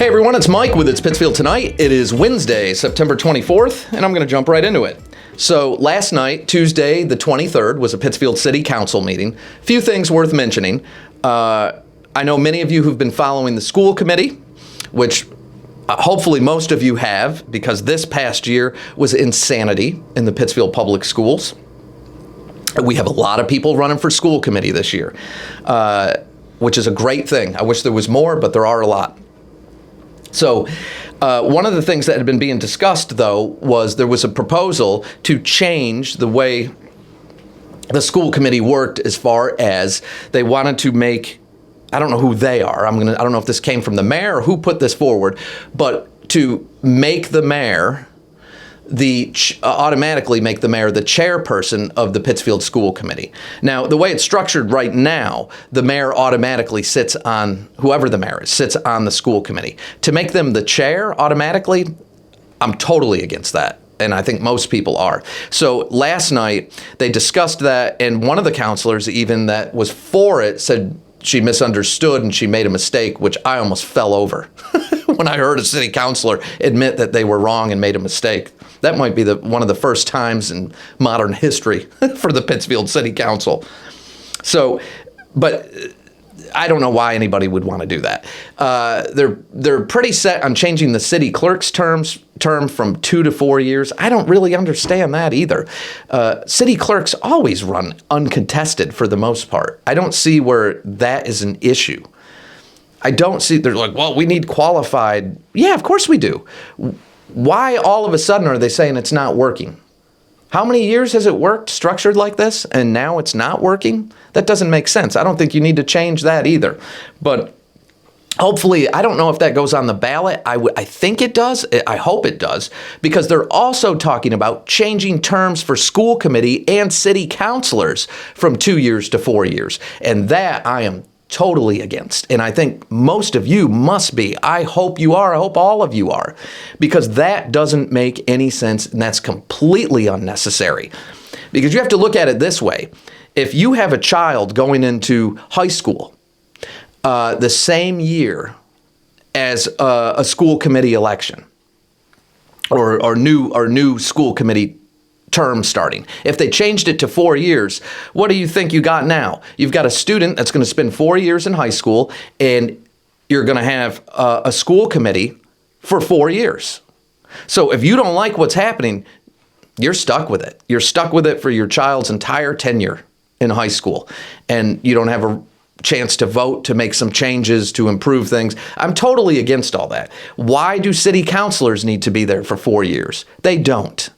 Hey everyone, it's Mike with It's Pittsfield Tonight. It is Wednesday, September 24th, and I'm going to jump right into it. So last night, Tuesday the 23rd, was a Pittsfield City Council meeting. A few things worth mentioning. I know many of you who've been following the school committee, which hopefully most of you have, because this past year was insanity in the Pittsfield Public Schools. We have a lot of people running for school committee this year, which is a great thing. I wish there was more, but there are a lot. So one of the things that had been being discussed, though, was there was a proposal to change the way the school committee worked as far as they wanted to make, I don't know who they are. I don't know if this came from the mayor or who put this forward, but to make the mayor automatically make the mayor the chairperson of the Pittsfield School Committee. Now, the way it's structured right now, the mayor automatically sits on, whoever the mayor is, sits on the school committee. To make them the chair automatically, I'm totally against that. And I think most people are. So last night, they discussed that, and one of the counselors even that was for it said she misunderstood and she made a mistake, which I almost fell over when I heard a city councilor admit that they were wrong and made a mistake. That might be one of the first times in modern history for the Pittsfield City Council. So, but I don't know why anybody would want to do that. They're pretty set on changing the city clerk's term from 2 to 4 years. I don't really understand that either. City clerks always run uncontested for the most part. I don't see where that is an issue. I don't see, they're like, well, we need qualified. Yeah, of course we do. Why all of a sudden are they saying it's not working? How many years has it worked structured like this and now it's not working? That doesn't make sense. I don't think you need to change that either. But hopefully, I don't know if that goes on the ballot. I think it does. I hope it does, because they're also talking about changing terms for school committee and city councilors from 2 years to 4 years. And that I am totally against. And I think most of you must be. I hope you are. I hope all of you are, because that doesn't make any sense, and that's completely unnecessary. Because you have to look at it this way. If you have a child going into high school the same year as a school committee election or new school committee term starting. If they changed it to 4 years, what do you think you got now? You've got a student that's going to spend 4 years in high school, and you're going to have a school committee for 4 years. So if you don't like what's happening, you're stuck with it. You're stuck with it for your child's entire tenure in high school, and you don't have a chance to vote to make some changes to improve things. I'm totally against all that. Why do city councilors need to be there for 4 years? They don't.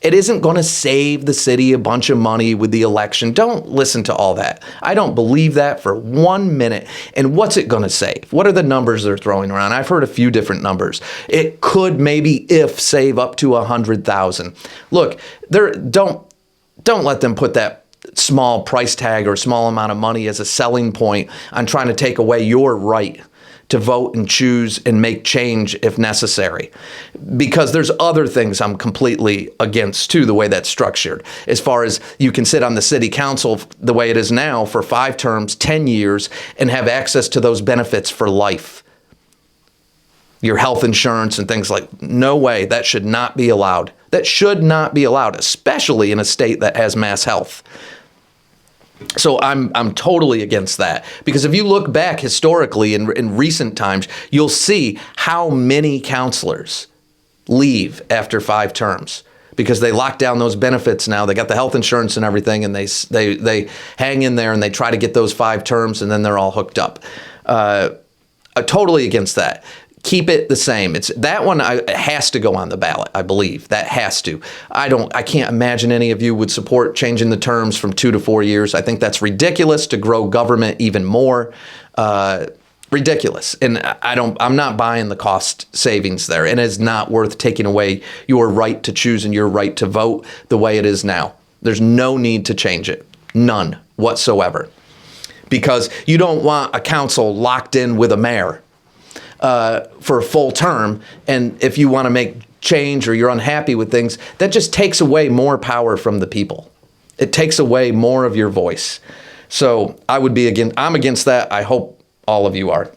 It isn't going to save the city a bunch of money with the election. Don't listen to all that. I don't believe that for 1 minute. And what's it going to save? What are the numbers they're throwing around? I've heard a few different numbers. It could maybe save up to 100,000. Look, don't let them put that small price tag or small amount of money as a selling point on trying to take away your right to vote and choose and make change if necessary. Because there's other things I'm completely against too, the way that's structured. As far as you can sit on the city council the way it is now for 5 terms, 10 years, and have access to those benefits for life. Your health insurance and things like, no way, that should not be allowed. That should not be allowed, especially in a state that has mass health. So I'm totally against that, because if you look back historically in recent times, you'll see how many counselors leave after 5 terms because they lock down those benefits now. They got the health insurance and everything, and they hang in there and they try to get those 5 terms, and then they're all hooked up. Totally against that. Keep it the same. That one has to go on the ballot, I believe. That has to. I can't imagine any of you would support changing the terms from 2 to 4 years. I think that's ridiculous to grow government even more. Ridiculous. And I'm not buying the cost savings there. And it's not worth taking away your right to choose and your right to vote the way it is now. There's no need to change it. None whatsoever. Because you don't want a council locked in with a mayor for a full term, and if you want to make change or you're unhappy with things, that just takes away more power from the people. It takes away more of your voice. So I'm against that. I hope all of you are.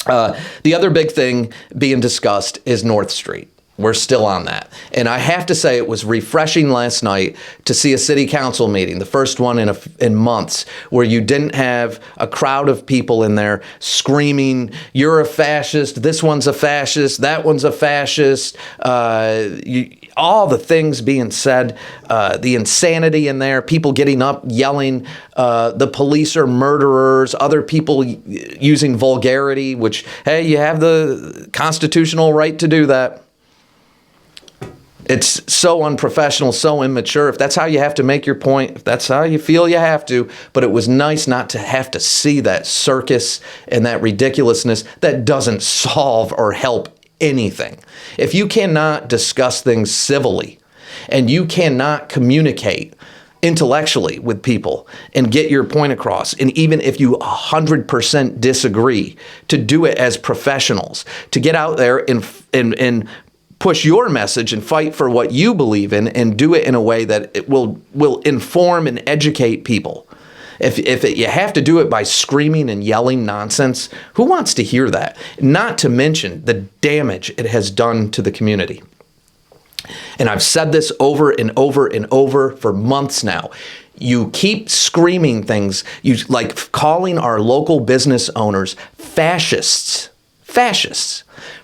The other big thing being discussed is North Street. We're still on that. And I have to say it was refreshing last night to see a city council meeting, the first one in months, where you didn't have a crowd of people in there screaming, "You're a fascist, this one's a fascist, that one's a fascist," all the things being said, the insanity in there, people getting up, yelling, the police are murderers, other people using vulgarity, which, hey, you have the constitutional right to do that. It's so unprofessional, so immature. If that's how you have to make your point, if that's how you feel you have to. But it was nice not to have to see that circus and that ridiculousness that doesn't solve or help anything. If you cannot discuss things civilly and you cannot communicate intellectually with people and get your point across, and even if you 100% disagree, to do it as professionals, to get out there and push your message and fight for what you believe in, and do it in a way that it will inform and educate people. If you have to do it by screaming and yelling nonsense, who wants to hear that? Not to mention the damage it has done to the community. And I've said this over and over and over for months now. You keep screaming things, like calling our local business owners fascists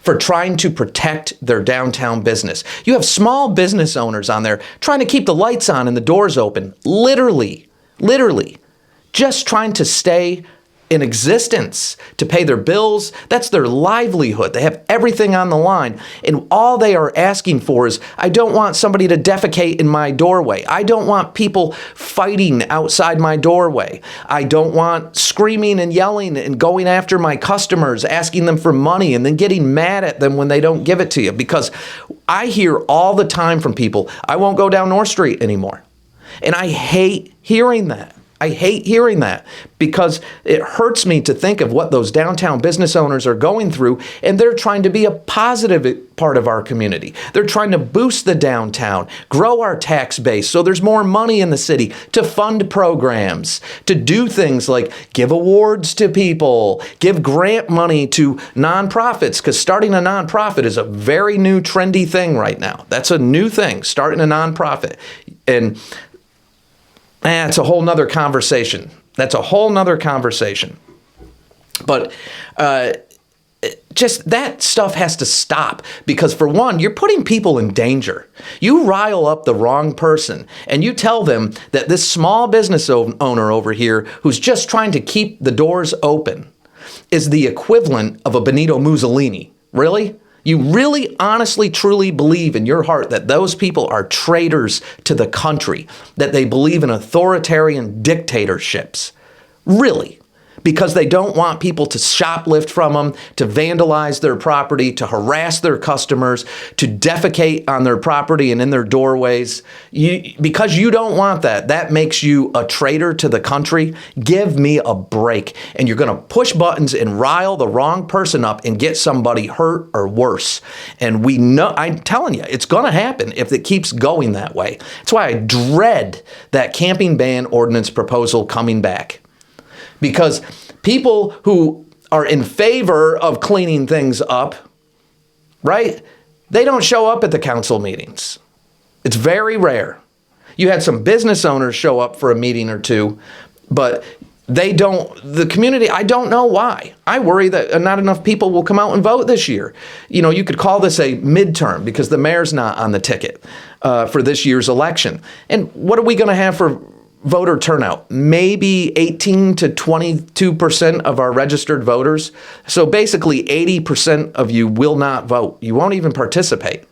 for trying to protect their downtown business. You have small business owners on there trying to keep the lights on and the doors open, literally, just trying to stay in existence, to pay their bills. That's their livelihood. They have everything on the line. And all they are asking for is, I don't want somebody to defecate in my doorway. I don't want people fighting outside my doorway. I don't want screaming and yelling and going after my customers, asking them for money and then getting mad at them when they don't give it to you. Because I hear all the time from people, I won't go down North Street anymore. And I hate hearing that. I hate hearing that, because it hurts me to think of what those downtown business owners are going through, and they're trying to be a positive part of our community. They're trying to boost the downtown, grow our tax base so there's more money in the city to fund programs, to do things like give awards to people, give grant money to nonprofits, because starting a nonprofit is a very new trendy thing right now. That's a new thing, starting a nonprofit. And it's a whole nother conversation. That's a whole nother conversation. But just that stuff has to stop, because for one, you're putting people in danger. You rile up the wrong person and you tell them that this small business owner over here who's just trying to keep the doors open is the equivalent of a Benito Mussolini. Really? You really, honestly, truly believe in your heart that those people are traitors to the country, that they believe in authoritarian dictatorships? Really? Because they don't want people to shoplift from them, to vandalize their property, to harass their customers, to defecate on their property and in their doorways. Because you don't want that, that makes you a traitor to the country. Give me a break. And you're going to push buttons and rile the wrong person up and get somebody hurt or worse. And we know, I'm telling you, it's going to happen if it keeps going that way. That's why I dread that camping ban ordinance proposal coming back. Because people who are in favor of cleaning things up, right, they don't show up at the council meetings. It's very rare. You had some business owners show up for a meeting or two, but they don't, the community, I don't know why. I worry that not enough people will come out and vote this year. You know, you could call this a midterm because the mayor's not on the ticket for this year's election. And what are we going to have for voter turnout? Maybe 18 to 22% of our registered voters. So basically 80% of you will not vote. You won't even participate.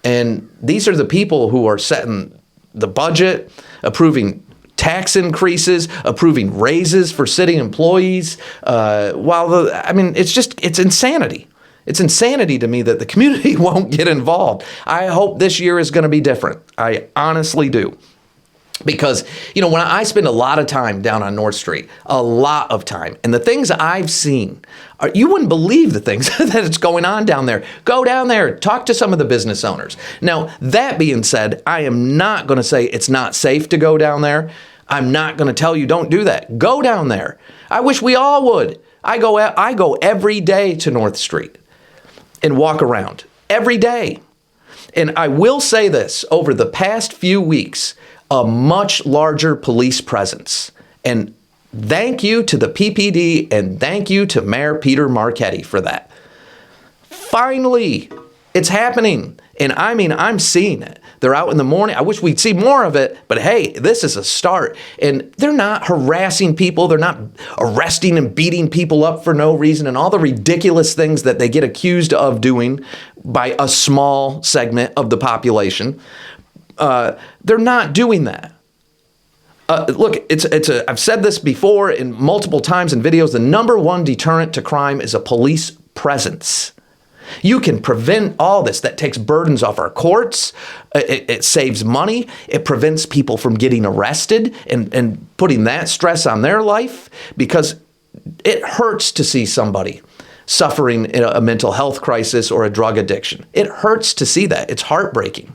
And these are the people who are setting the budget, approving tax increases, approving raises for city employees. It's insanity. It's insanity to me that the community won't get involved. I hope this year is going to be different. I honestly do. Because, you know, when I spend a lot of time down on North Street, a lot of time, and the things I've seen, you wouldn't believe the things that is going on down there. Go down there, talk to some of the business owners. Now, that being said, I am not going to say it's not safe to go down there. I'm not going to tell you don't do that. Go down there. I wish we all would. I go every day to North Street and walk around every day. And I will say this, over the past few weeks, a much larger police presence. And thank you to the PPD and thank you to Mayor Peter Marchetti for that. Finally, it's happening. And I mean, I'm seeing it. They're out in the morning. I wish we'd see more of it, but hey, this is a start. And they're not harassing people. They're not arresting and beating people up for no reason and all the ridiculous things that they get accused of doing by a small segment of the population. They're not doing that. Look, I've said this before in multiple times in videos. The number one deterrent to crime is a police presence. You can prevent all this. That takes burdens off our courts. It saves money. It prevents people from getting arrested and putting that stress on their life, because it hurts to see somebody suffering in a mental health crisis or a drug addiction. It hurts to see that. It's heartbreaking.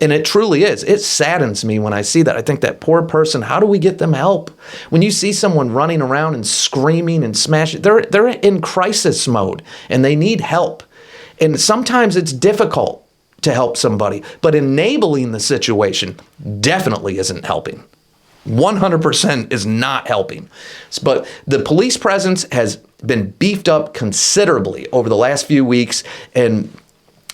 And it truly is. It saddens me when I see that. I think that poor person, how do we get them help? When you see someone running around and screaming and smashing, they're in crisis mode and they need help. And sometimes it's difficult to help somebody, but enabling the situation definitely isn't helping. 100% is not helping. But the police presence has been beefed up considerably over the last few weeks, and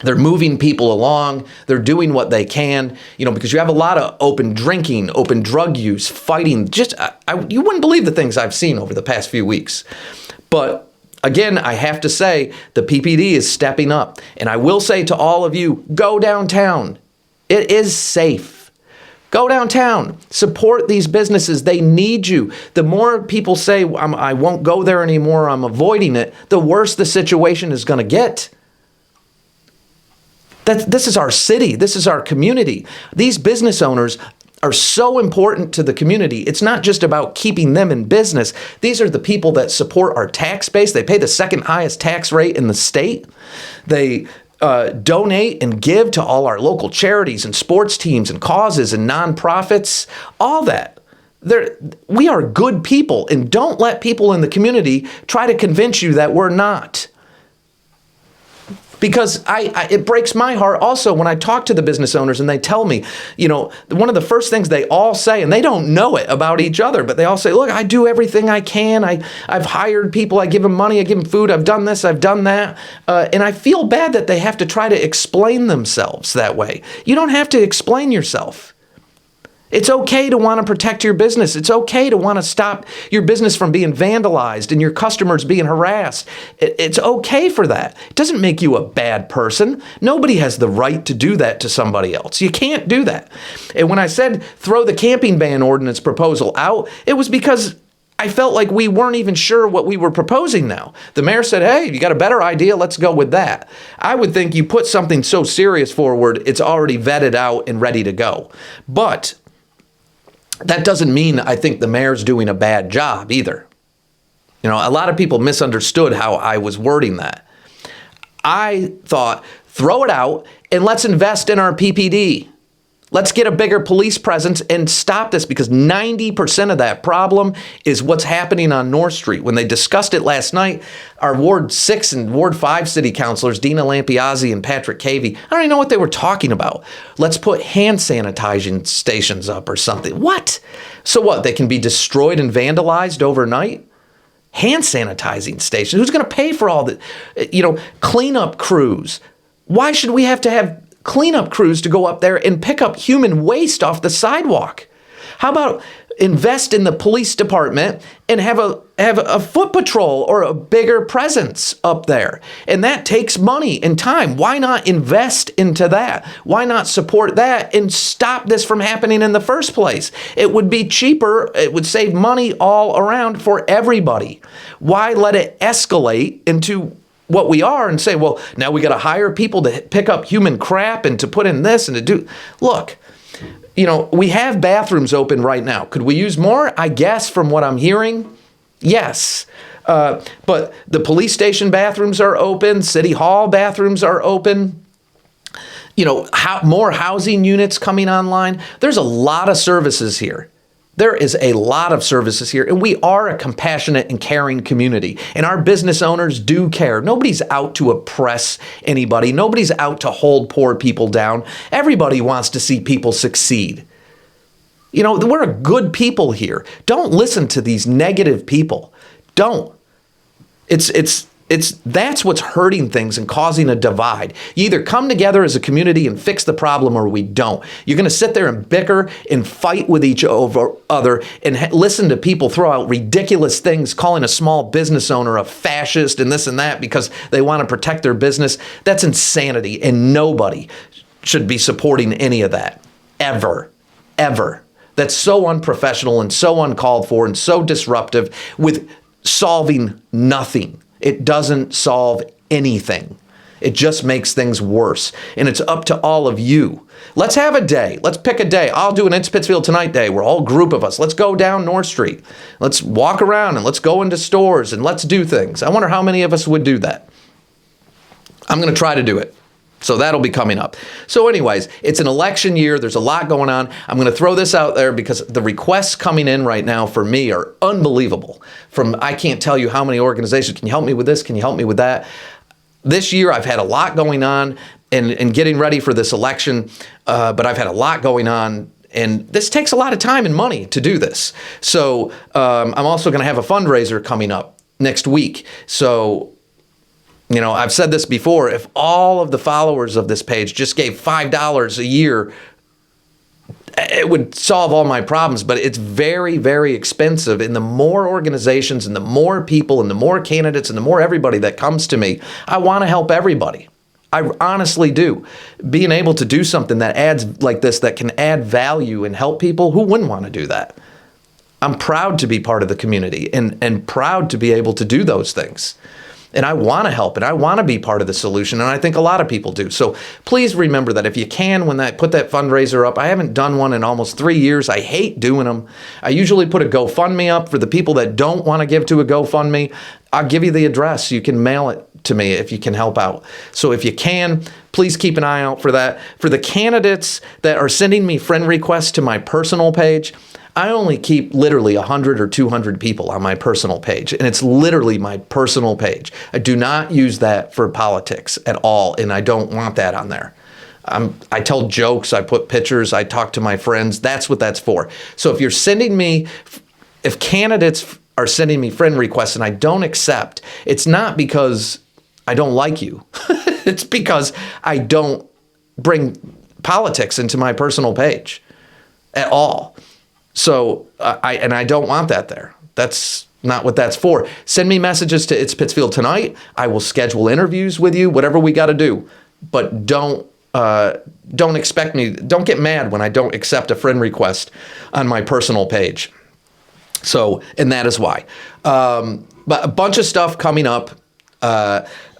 they're moving people along. They're doing what they can, because you have a lot of open drinking, open drug use, fighting. You wouldn't believe the things I've seen over the past few weeks. But again, I have to say the PPD is stepping up. And I will say to all of you, go downtown. It is safe. Go downtown. Support these businesses. They need you. The more people say, I won't go there anymore, I'm avoiding it, the worse the situation is going to get. This is our city. This is our community. These business owners are so important to the community. It's not just about keeping them in business. These are the people that support our tax base. They pay the second highest tax rate in the state. They donate and give to all our local charities and sports teams and causes and nonprofits, all that. We are good people, and don't let people in the community try to convince you that we're not. Because it breaks my heart also when I talk to the business owners and they tell me, one of the first things they all say, and they don't know it about each other, but they all say, look, I do everything I can. I've hired people. I give them money. I give them food. I've done this. I've done that. And I feel bad that they have to try to explain themselves that way. You don't have to explain yourself. It's okay to want to protect your business. It's okay to want to stop your business from being vandalized and your customers being harassed. It's okay for that. It doesn't make you a bad person. Nobody has the right to do that to somebody else. You can't do that. And when I said throw the camping ban ordinance proposal out, it was because I felt like we weren't even sure what we were proposing now. The mayor said, hey, you got a better idea? Let's go with that. I would think you put something so serious forward, it's already vetted out and ready to go. But that doesn't mean I think the mayor's doing a bad job either. A lot of people misunderstood how I was wording that. I thought, throw it out and let's invest in our PPD. Let's get a bigger police presence and stop this, because 90% of that problem is what's happening on North Street. When they discussed it last night, our Ward 6 and Ward 5 city councilors, Dina Lampiazzi and Patrick Cavey, I don't even know what they were talking about. Let's put hand sanitizing stations up or something. What? So what? They can be destroyed and vandalized overnight? Hand sanitizing stations? Who's going to pay for all the, cleanup crews? Why should we have to have cleanup crews to go up there and pick up human waste off the sidewalk? How about invest in the police department and have a foot patrol or a bigger presence up there? And that takes money and time. Why not invest into that? Why not support that and stop this from happening in the first place? It would be cheaper. It would save money all around for everybody. Why let it escalate into what we are and say, well, now we got to hire people to pick up human crap and to put in this and to do. Look, we have bathrooms open right now. Could we use more? I guess from what I'm hearing, yes. But the police station bathrooms are open. City Hall bathrooms are open. More housing units coming online. There's a lot of services here There is a lot of services here, and we are a compassionate and caring community, and our business owners do care. Nobody's out to oppress anybody. Nobody's out to hold poor people down. Everybody wants to see people succeed. You know, we're a good people here. Don't listen to these negative people. Don't. That's what's hurting things and causing a divide. You either come together as a community and fix the problem, or we don't. You're going to sit there and bicker and fight with each other and listen to people throw out ridiculous things, calling a small business owner a fascist and this and that because they want to protect their business. That's insanity, and nobody should be supporting any of that. Ever. That's so unprofessional and so uncalled for and so disruptive with solving nothing. It doesn't solve anything. It just makes things worse. And it's up to all of you. Let's have a day. Let's pick a day. I'll do an It's Pittsfield Tonight day. We're all a group of us. Let's go down North Street. Let's walk around and let's go into stores and let's do things. I wonder how many of us would do that. I'm going to try to do it. So that'll be coming up. So anyways, it's an election year. There's a lot going on. I'm going to throw this out there because the requests coming in right now for me are unbelievable. I can't tell you how many organizations. Can you help me with this? Can you help me with that? This year, I've had a lot going on and getting ready for this election, but I've had a lot going on. And this takes a lot of time and money to do this. So I'm also going to have a fundraiser coming up next week. So you know, I've said this before, if all of the followers of this page just gave $5 a year, it would solve all my problems, but it's very, very expensive. And the more organizations and the more people and the more candidates and the more everybody that comes to me, I want to help everybody. I honestly do. Being able to do something that adds like this, that can add value and help people, who wouldn't want to do that? I'm proud to be part of the community and proud to be able to do those things. And I want to help, and I want to be part of the solution, and I think a lot of people do. So please remember that if you can, when I put that fundraiser up, I haven't done one in almost 3 years. I hate doing them. I usually put a GoFundMe up for the people that don't want to give to a GoFundMe. I'll give you the address. You can mail it to me if you can help out. So if you can, please keep an eye out for that. For the candidates that are sending me friend requests to my personal page, I only keep literally 100 or 200 people on my personal page, and it's literally my personal page. I do not use that for politics at all, and I don't want that on there. I tell jokes, I put pictures, I talk to my friends. That's what that's for. So if candidates are sending me friend requests and I don't accept, it's not because I don't like you. It's because I don't bring politics into my personal page at all. So I don't want that there. That's not what that's for. Send me messages to It's Pittsfield Tonight. I will schedule interviews with you, whatever we got to do. But don't expect me. Don't get mad when I don't accept a friend request on my personal page. So, and that is why. But a bunch of stuff coming up.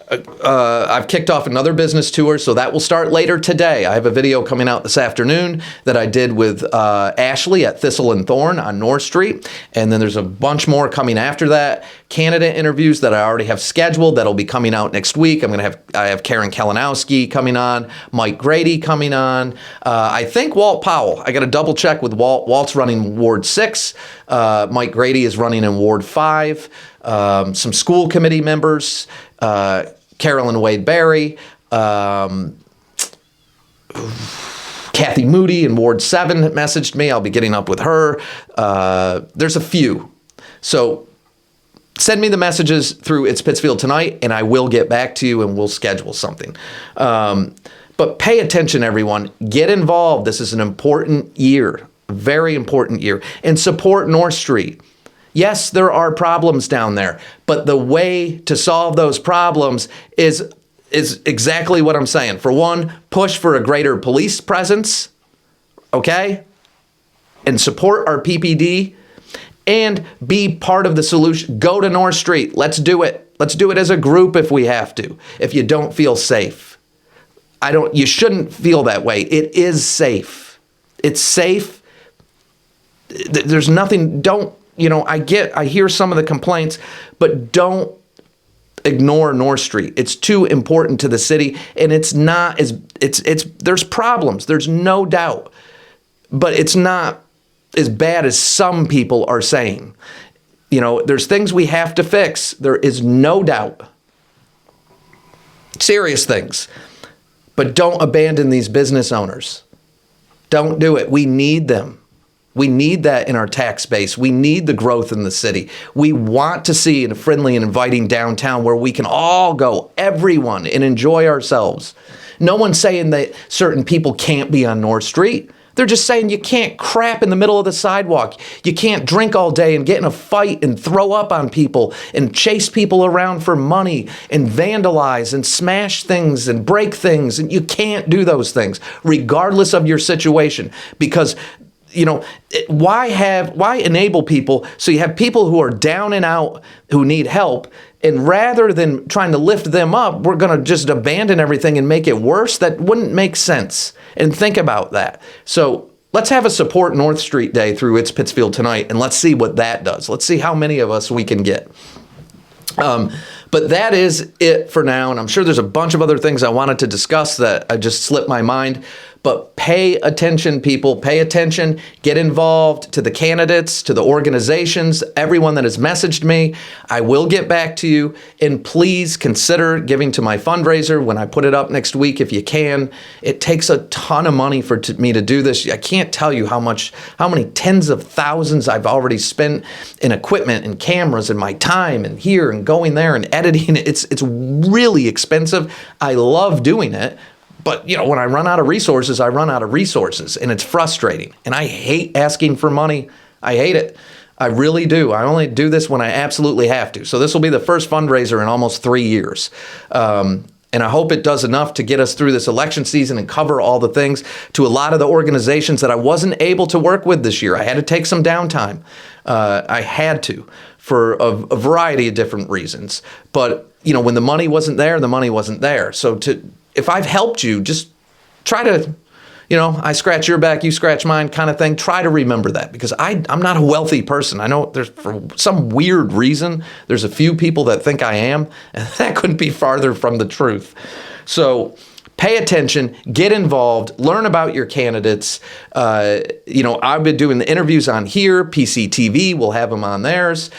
I've kicked off another business tour, so that will start later today. I have a video coming out this afternoon that I did with Ashley at Thistle and Thorn on North Street, and then there's a bunch more coming after that. Candidate interviews that I already have scheduled that'll be coming out next week. I have Karen Kalinowski coming on, Mike Grady coming on. I think Walt Powell. I got to double check with Walt. Walt's running Ward 6. Mike Grady is running in Ward 5. Some school committee members. Carolyn Wade Barry, Kathy Moody in Ward 7 messaged me. I'll be getting up with her. There's a few. So send me the messages through It's Pittsfield Tonight, and I will get back to you, and we'll schedule something. But pay attention, everyone. Get involved. This is an important year, very important year. And support North Street. Yes, there are problems down there, but the way to solve those problems is exactly what I'm saying. For one, push for a greater police presence, okay? And support our PPD and be part of the solution. Go to North Street. Let's do it. Let's do it as a group if we have to. If you don't feel safe. You shouldn't feel that way. It is safe. It's safe. There's nothing, I hear some of the complaints, but don't ignore North Street. It's too important to the city, and there's problems. There's no doubt, but it's not as bad as some people are saying. You know, there's things we have to fix. There is no doubt. Serious things. But don't abandon these business owners. Don't do it. We need them. We need that in our tax base. We need the growth in the city. We want to see a friendly and inviting downtown where we can all go, everyone, and enjoy ourselves. No one's saying that certain people can't be on North Street. They're just saying you can't crap in the middle of the sidewalk. You can't drink all day and get in a fight and throw up on people and chase people around for money and vandalize and smash things and break things. And you can't do those things regardless of your situation, because why enable people so you have people who are down and out who need help, and rather than trying to lift them up, we're going to just abandon everything and make it worse? That wouldn't make sense. And think about that. So let's have a Support North Street Day through It's Pittsfield Tonight, and let's see what that does. Let's see how many of us we can get. But that is it for now, and I'm sure there's a bunch of other things I wanted to discuss that I just slipped my mind. But pay attention, people. Pay attention. Get involved to the candidates, to the organizations, everyone that has messaged me. I will get back to you. And please consider giving to my fundraiser when I put it up next week if you can. It takes a ton of money for me to do this. I can't tell you how many tens of thousands I've already spent in equipment and cameras and my time and here and going there and editing. It's really expensive. I love doing it. But, when I run out of resources, I run out of resources, and it's frustrating. And I hate asking for money. I hate it. I really do. I only do this when I absolutely have to. So this will be the first fundraiser in almost 3 years. And I hope it does enough to get us through this election season and cover all the things to a lot of the organizations that I wasn't able to work with this year. I had to take some downtime. I had to, for a variety of different reasons. But, when the money wasn't there, the money wasn't there. So if I've helped you, just try to, I scratch your back, you scratch mine kind of thing. Try to remember that, because I'm not a wealthy person. I know there's, for some weird reason, there's a few people that think I am, and that couldn't be farther from the truth. So pay attention, get involved, learn about your candidates. I've been doing the interviews on here. PCTV will have them on theirs.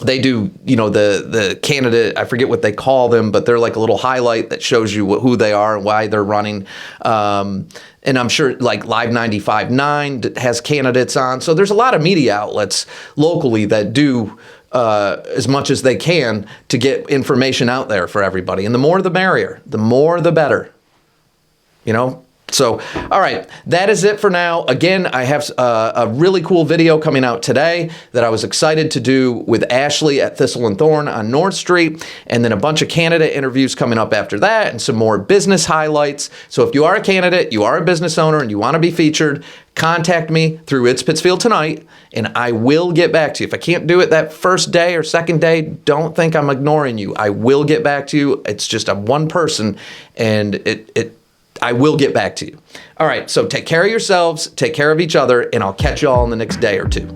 They do, the candidate, I forget what they call them, but they're like a little highlight that shows you who they are and why they're running. And I'm sure like Live 95.9 has candidates on. So there's a lot of media outlets locally that do as much as they can to get information out there for everybody. And the more the merrier, the more the better, So, all right, that is it for now. Again, I have a really cool video coming out today that I was excited to do with Ashley at Thistle and Thorn on North Street, and then a bunch of candidate interviews coming up after that, and some more business highlights. So if you are a candidate, you are a business owner, and you want to be featured, contact me through It's Pittsfield Tonight, and I will get back to you. If I can't do it that first day or second day, don't think I'm ignoring you. I will get back to you. It's just I'm one person, and I will get back to you. All right, so take care of yourselves, take care of each other, and I'll catch you all in the next day or two.